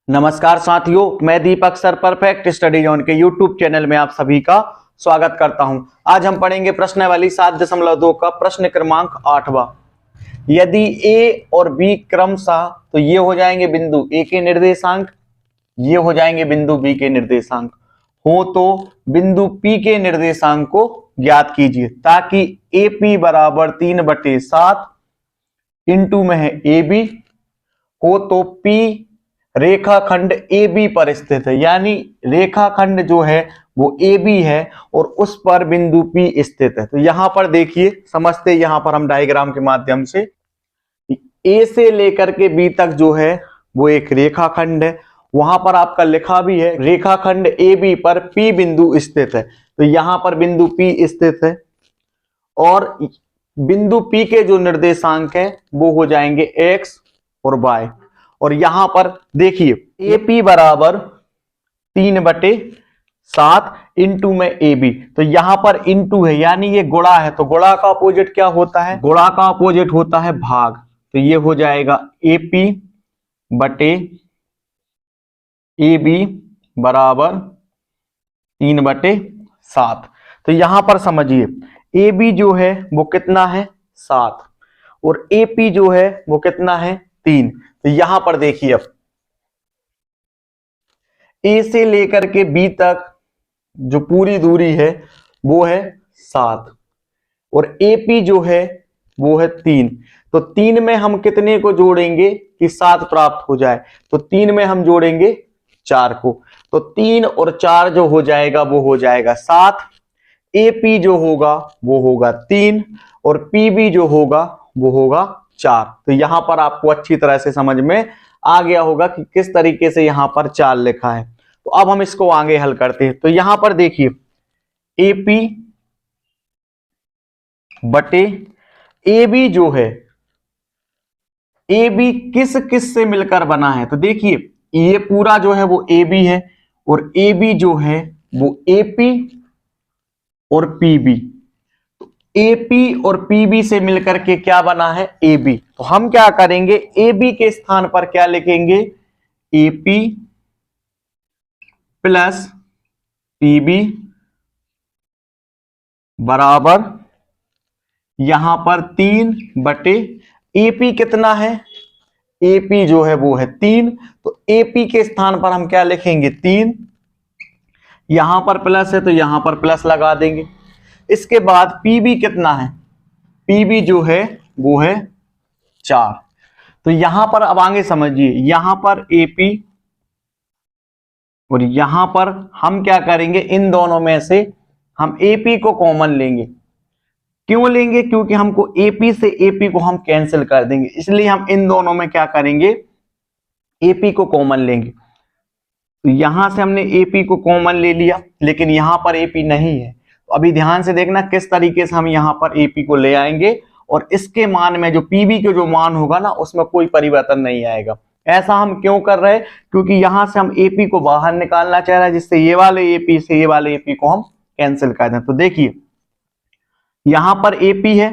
नमस्कार साथियों, मैं दीपक सर परफेक्ट स्टडी जोन के यूट्यूब चैनल में आप सभी का स्वागत करता हूं। आज हम पढ़ेंगे प्रश्नावली 7.2 का प्रश्न क्रमांक 8वां। यदि ए और बी क्रमशः, तो ये हो जाएंगे बिंदु ए के निर्देशांक, ये हो जाएंगे बिंदु बी के निर्देशांक हो, तो बिंदु पी के निर्देशांक को ज्ञात कीजिए ताकि ए पी बराबर 3/7 इंटू में है ए बी हो, तो पी रेखाखंड ए बी पर स्थित है, यानी रेखाखंड जो है वो ए बी है और उस पर बिंदु पी स्थित है। तो यहां पर देखिए, समझते यहां पर हम डायग्राम के माध्यम से, ए से लेकर के बी तक जो है वो एक रेखाखंड है। वहां पर आपका लिखा भी है रेखाखंड ए बी पर पी बिंदु स्थित है। तो यहां पर बिंदु पी स्थित है और बिंदु पी के जो निर्देशांक है वो हो जाएंगे एक्स और वाई। और यहां पर देखिए ए पी बराबर 3/7 इंटू में ए बी, तो यहां पर इंटू है यानी ये गुणा है, तो गुणा का अपोजिट क्या होता है? गुणा का अपोजिट होता है भाग। तो ये हो जाएगा ए पी बटे ए बी बराबर 3/7। तो यहां पर समझिए ए बी जो है वो कितना है 7 और ए पी जो है वो कितना है 3। तो यहां पर देखिए अब ए से लेकर के बी तक जो पूरी दूरी है वो है 7 और ए पी जो है वो है 3। तो 3 में हम कितने को जोड़ेंगे कि 7 प्राप्त हो जाए? तो 3 में हम जोड़ेंगे 4 को, तो 3 और 4 जो हो जाएगा वो हो जाएगा 7। ए पी जो होगा वो होगा 3 और पी बी जो होगा वो होगा 4। तो यहां पर आपको अच्छी तरह से समझ में आ गया होगा कि किस तरीके से यहां पर 4 लिखा है। तो अब हम इसको आगे हल करते हैं। तो यहां पर देखिए ए पी बटे ए बी जो है, ए बी किस किस से मिलकर बना है? तो देखिए ये पूरा जो है वो ए बी है और ए बी जो है वो ए पी और पी बी। ए पी और पी बी से मिलकर के क्या बना है? A B. तो हम क्या करेंगे, ए बी के स्थान पर क्या लिखेंगे? A P plus P B बराबर यहां पर 3 ए पी कितना है? ए पी जो है वो है 3। तो ए पी के स्थान पर हम क्या लिखेंगे? 3। यहां पर प्लस है तो यहां पर प्लस लगा देंगे। इसके बाद पी बी कितना है? पी बी जो है वो है 4। तो यहां पर अब आगे समझिए, यहां पर ए पी और यहां पर हम क्या करेंगे, इन दोनों में से हम ए पी को कॉमन लेंगे। क्यों लेंगे? क्योंकि हमको ए पी से ए पी को हम कैंसिल कर देंगे, इसलिए हम इन दोनों में क्या करेंगे, ए पी को कॉमन लेंगे। तो यहां से हमने ए पी को कॉमन ले लिया, लेकिन यहां पर ए पी नहीं है। तो अभी ध्यान से देखना किस तरीके से हम यहां पर ए पी को ले आएंगे और इसके मान में जो पीबी के जो मान होगा ना उसमें कोई परिवर्तन नहीं आएगा। ऐसा हम क्यों कर रहे हैं? क्योंकि यहां से हम एपी को बाहर निकालना चाह रहे हैं, जिससे ये वाले एपी से ये वाले एपी को हम कैंसिल कर दें। तो देखिए यहां पर एपी है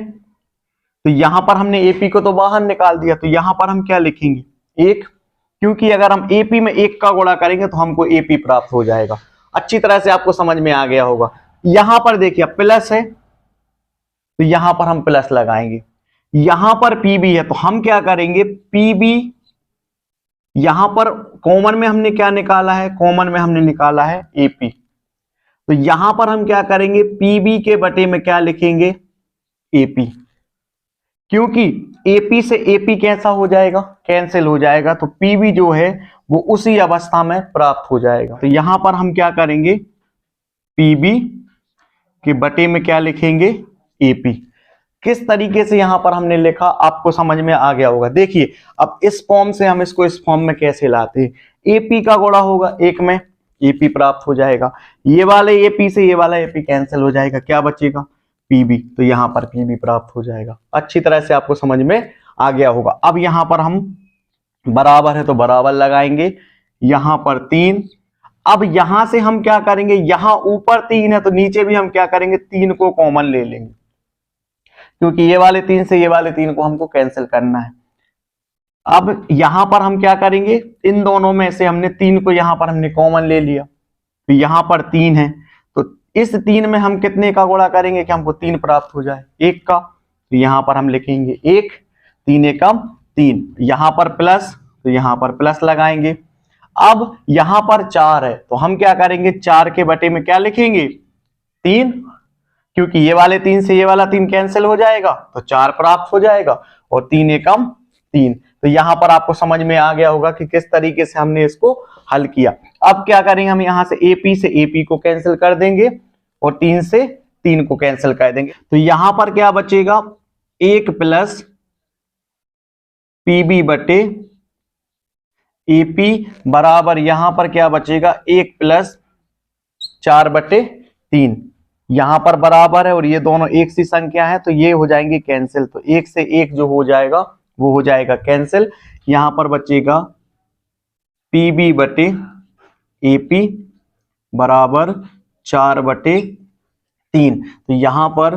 तो यहां पर हमने एपी को तो बाहर निकाल दिया, तो यहां पर हम क्या लिखेंगे? 1, क्योंकि अगर हम एपी में 1 का गुणा करेंगे तो हमको एपी प्राप्त हो जाएगा। अच्छी तरह से आपको समझ में आ गया होगा। यहां पर देखिए प्लस है तो यहां पर हम प्लस लगाएंगे। यहां पर पीबी है तो हम क्या करेंगे, पीबी यहां पर कॉमन में हमने क्या निकाला है? कॉमन में हमने निकाला है एपी। तो यहां पर हम क्या करेंगे, पीबी के बटे में क्या लिखेंगे? एपी। क्योंकि एपी से एपी कैसा हो जाएगा? कैंसिल हो जाएगा। तो पीबी जो है वो उसी अवस्था में प्राप्त हो जाएगा। तो यहां पर हम क्या करेंगे, पीबी के बटे में क्या लिखेंगे? एपी। किस तरीके से यहां पर हमने लिखा आपको समझ में आ गया होगा। देखिए अब इस फॉर्म से हम इसको इस फॉर्म में कैसे लाते हैं? एपी का गुणा होगा 1 में, एपी प्राप्त हो जाएगा। ये वाले एपी से ये वाला एपी कैंसिल हो जाएगा, क्या बचेगा? पीबी। तो यहां पर पीबी प्राप्त हो जाएगा। अच्छी तरह से आपको समझ में आ गया होगा। अब यहां पर हम बराबर है तो बराबर लगाएंगे, यहां पर 3। अब यहां से हम क्या करेंगे, यहां ऊपर 3 है तो नीचे भी हम क्या करेंगे, 3 को कॉमन ले लेंगे, क्योंकि ये वाले 3 से ये वाले 3 को हमको कैंसिल करना है। अब यहां पर हम क्या करेंगे, इन दोनों में से हमने 3 को यहां पर हमने कॉमन ले लिया, तो यहां पर 3 है, तो इस 3 में हम कितने का गुणा करेंगे कि हमको 3 प्राप्त हो जाए, 1 का। तो यहां पर हम लिखेंगे 1, 3 एकम 3, यहां पर प्लस, तो यहां पर प्लस लगाएंगे। अब यहां पर 4 है, तो हम क्या करेंगे, 4 के बटे में क्या लिखेंगे, 3, क्योंकि ये वाले 3 से ये वाला 3 कैंसिल हो जाएगा, तो 4 प्राप्त हो जाएगा, और 3 एकम 3। तो यहां पर आपको समझ में आ गया होगा कि किस तरीके से हमने इसको हल किया। अब क्या करेंगे, हम यहां से एपी से एपी को कैंसिल कर देंगे और 3 से 3 को कैंसिल कर देंगे। तो यहां पर क्या बचेगा, 1 प्लस पीबी बटे एपी बराबर यहां पर क्या बचेगा, 1 प्लस 4 बटे 3। यहां पर बराबर है और ये दोनों एक सी संख्या है, तो ये हो जाएंगे कैंसिल, तो 1 से 1 जो हो जाएगा वो हो जाएगा कैंसिल। यहां पर बचेगा पीबी बटे एपी बराबर 4 बटे 3। तो यहां पर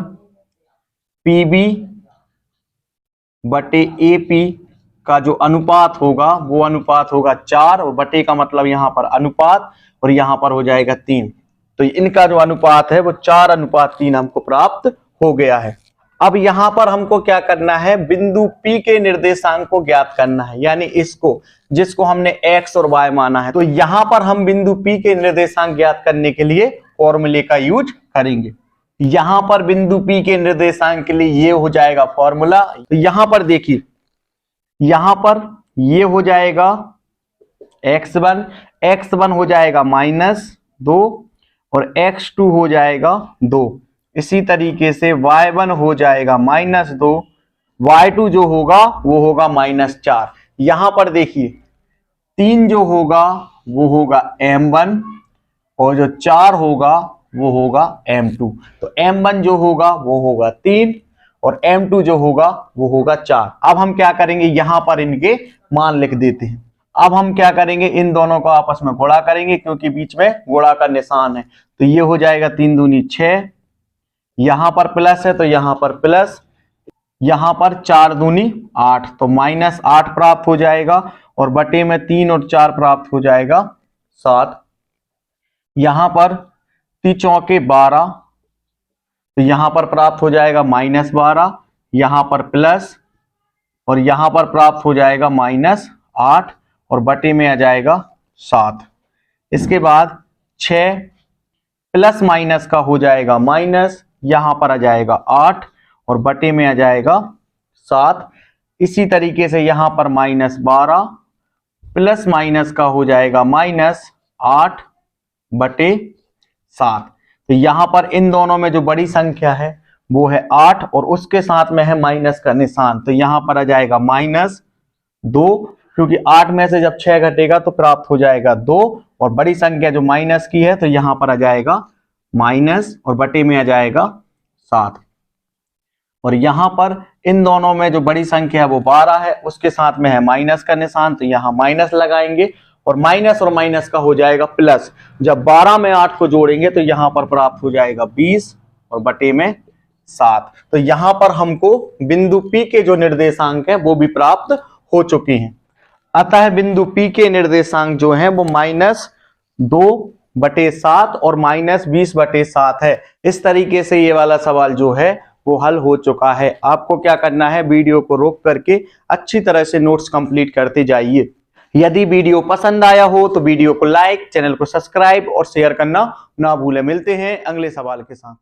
पीबी बटे एपी का जो अनुपात होगा वो अनुपात होगा 4, और बटे का मतलब यहां पर अनुपात, और यहां पर हो जाएगा 3। तो इनका जो अनुपात है वो 4:3 हमको प्राप्त हो गया है। अब यहां पर हमको क्या करना है, बिंदु P के निर्देशांक को ज्ञात करना है, यानी इसको जिसको हमने x और y माना है। तो यहां पर हम बिंदु P के निर्देशांक ज्ञात करने के लिए फॉर्मूले का यूज करेंगे। यहां पर बिंदु P के निर्देशांक के लिए ये हो जाएगा फॉर्मूला। तो यहां पर देखिए, यहां पर ये हो जाएगा x1 हो जाएगा -2 और x2 हो जाएगा 2। इसी तरीके से y1 हो जाएगा -2, y2 जो होगा वो होगा -4। यहां पर देखिए 3 जो होगा वो होगा m1 और जो 4 होगा वो होगा m2। तो m1 जो होगा वो होगा 3 और m2 जो होगा वो होगा 4। अब हम क्या करेंगे, यहां पर इनके मान लिख देते हैं। अब हम क्या करेंगे, इन दोनों को आपस में गुणा करेंगे, क्योंकि बीच में गुणा का निशान है। तो ये हो जाएगा 3 दूनी 6, यहां पर प्लस है तो यहां पर प्लस, यहां पर 4 दूनी 8, तो -8 प्राप्त हो जाएगा, और बटे में 3 और 4 प्राप्त हो जाएगा 7। यहां पर 3 चौके 12, तो यहां पर प्राप्त हो जाएगा -12, यहां पर प्लस, और यहां पर प्राप्त हो जाएगा -8, और बटे में आ जाएगा 7। इसके बाद 6 प्लस माइनस का हो जाएगा माइनस, यहां पर आ जाएगा 8 और बटे में आ जाएगा 7। इसी तरीके से यहां पर -12 प्लस माइनस का हो जाएगा -8 बटे 7। तो यहां पर इन दोनों में जो बड़ी संख्या है वो है 8 और उसके साथ में है माइनस का निशान, तो यहां पर आ जाएगा -2, क्योंकि 8 में से जब 6 घटेगा तो प्राप्त हो जाएगा 2, और बड़ी संख्या जो माइनस की है तो यहां पर आ जाएगा माइनस और बटे में आ जाएगा 7। और यहां पर इन दोनों में जो बड़ी संख्या है वो 12 है, उसके साथ में है माइनस का निशान, तो यहां माइनस लगाएंगे और माइनस का हो जाएगा प्लस। जब 12 में 8 को जोड़ेंगे तो यहां पर प्राप्त हो जाएगा 20 और बटे में 7। तो यहां पर हमको बिंदु P के जो निर्देशांक है वो भी प्राप्त हो चुके हैं। अतः बिंदु P के निर्देशांक जो है वो -2/7 और -20/7 है। इस तरीके से ये वाला सवाल जो है वो हल हो चुका है। आपको क्या करना है, वीडियो को रोक करके अच्छी तरह से नोट्स कंप्लीट करते जाइए। यदि वीडियो पसंद आया हो तो वीडियो को लाइक, चैनल को सब्सक्राइब और शेयर करना ना भूलें। मिलते हैं अगले सवाल के साथ।